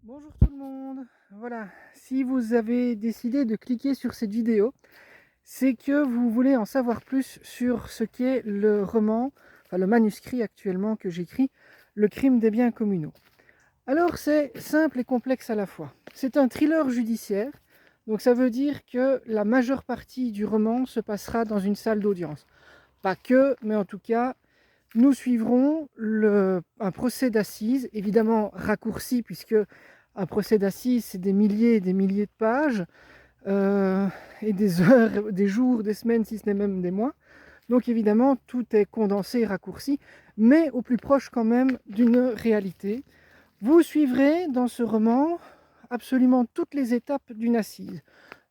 Bonjour tout le monde. Voilà, si vous avez décidé de cliquer sur cette vidéo, c'est que vous voulez en savoir plus sur ce qu'est le roman, enfin le manuscrit actuellement que j'écris, Le crime des biens communaux. Alors c'est simple et complexe à la fois. C'est un thriller judiciaire, donc ça veut dire que la majeure partie du roman se passera dans une salle d'audience. Pas que, mais en tout cas, nous suivrons un procès d'assises, évidemment raccourci, puisque un procès d'assises, c'est des milliers et des milliers de pages, et des heures, des jours, des semaines, si ce n'est même des mois. Donc évidemment, tout est condensé et raccourci, mais au plus proche quand même d'une réalité. Vous suivrez dans ce roman absolument toutes les étapes d'une assise,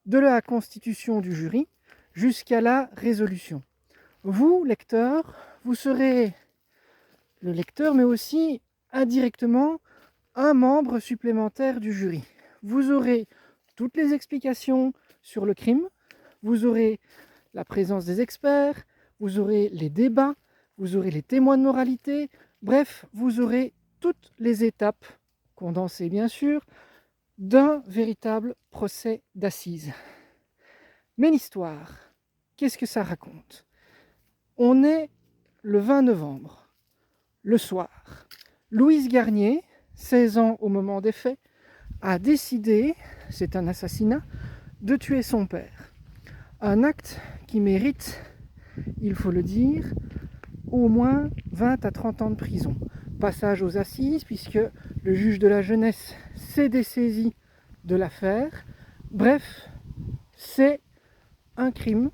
de la constitution du jury jusqu'à la résolution. Vous, lecteur, vous serez le lecteur, mais aussi indirectement un membre supplémentaire du jury. Vous aurez toutes les explications sur le crime, vous aurez la présence des experts, vous aurez les débats, vous aurez les témoins de moralité, bref, vous aurez toutes les étapes, condensées bien sûr, d'un véritable procès d'assises. Mais l'histoire, qu'est-ce que ça raconte? On est le 20 novembre, le soir. Louise Garnier, 16 ans au moment des faits, a décidé, c'est un assassinat, de tuer son père. Un acte qui mérite, il faut le dire, au moins 20 à 30 ans de prison. Passage aux assises, puisque le juge de la jeunesse s'est dessaisi de l'affaire. Bref, c'est un crime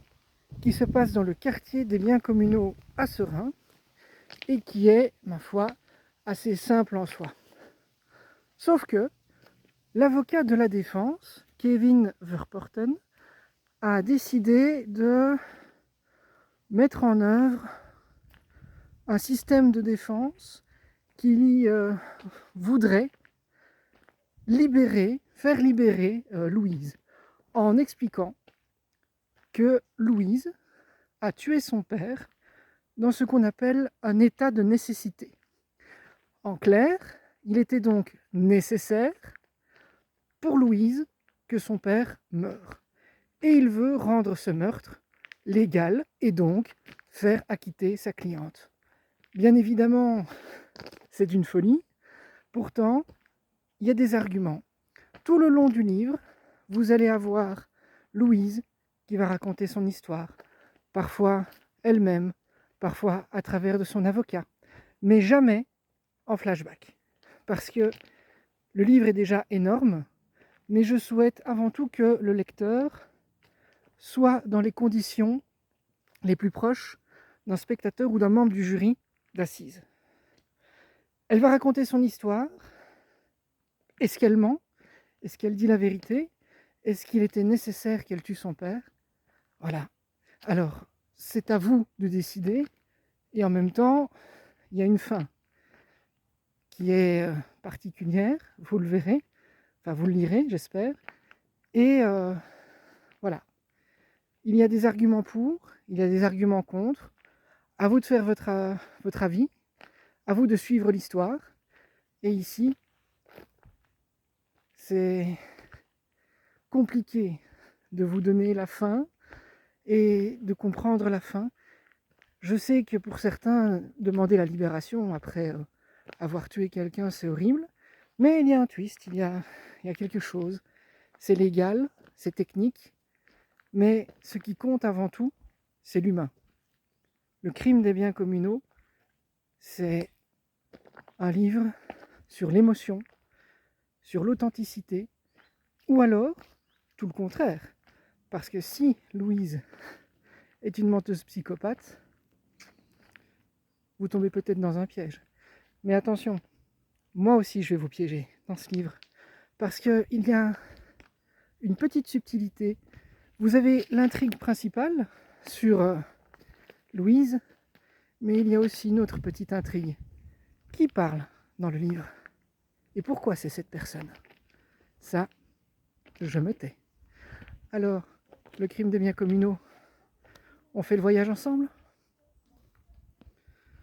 qui se passe dans le quartier des biens communaux à Seraing et qui est, ma foi, assez simple en soi. Sauf que l'avocat de la défense, Kevin Verpoorten, a décidé de mettre en œuvre un système de défense qui voudrait faire libérer Louise, en expliquant que Louise a tué son père dans ce qu'on appelle un état de nécessité. En clair, il était donc nécessaire pour Louise que son père meure. Et il veut rendre ce meurtre légal et donc faire acquitter sa cliente. Bien évidemment, c'est d'une folie. Pourtant, il y a des arguments. Tout le long du livre, vous allez avoir Louise qui va raconter son histoire. Parfois elle-même, parfois à travers de son avocat, mais jamais en flashback. Parce que le livre est déjà énorme, mais je souhaite avant tout que le lecteur soit dans les conditions les plus proches d'un spectateur ou d'un membre du jury d'assises. Elle va raconter son histoire. Est-ce qu'elle ment? Est-ce qu'elle dit la vérité? Est-ce qu'il était nécessaire qu'elle tue son père? Voilà. Alors, c'est à vous de décider. Et en même temps, il y a une fin qui est particulière, vous le verrez. Enfin, vous le lirez, j'espère. Et voilà. Il y a des arguments pour, il y a des arguments contre. À vous de faire votre avis. À vous de suivre l'histoire. Et ici, c'est compliqué de vous donner la fin et de comprendre la fin. Je sais que pour certains, demander la libération après avoir tué quelqu'un, c'est horrible. Mais il y a un twist, il y a quelque chose. C'est légal, c'est technique. Mais ce qui compte avant tout, c'est l'humain. Le crime des biens communaux, c'est un livre sur l'émotion, sur l'authenticité, ou alors tout le contraire. Parce que si Louise est une menteuse psychopathe, vous tombez peut-être dans un piège. Mais attention, moi aussi je vais vous piéger dans ce livre. Parce qu'il y a une petite subtilité. Vous avez l'intrigue principale sur Louise, mais il y a aussi une autre petite intrigue. Qui parle dans le livre? Et pourquoi c'est cette personne? Ça, je me tais. Alors, le crime des biens communaux, on fait le voyage ensemble?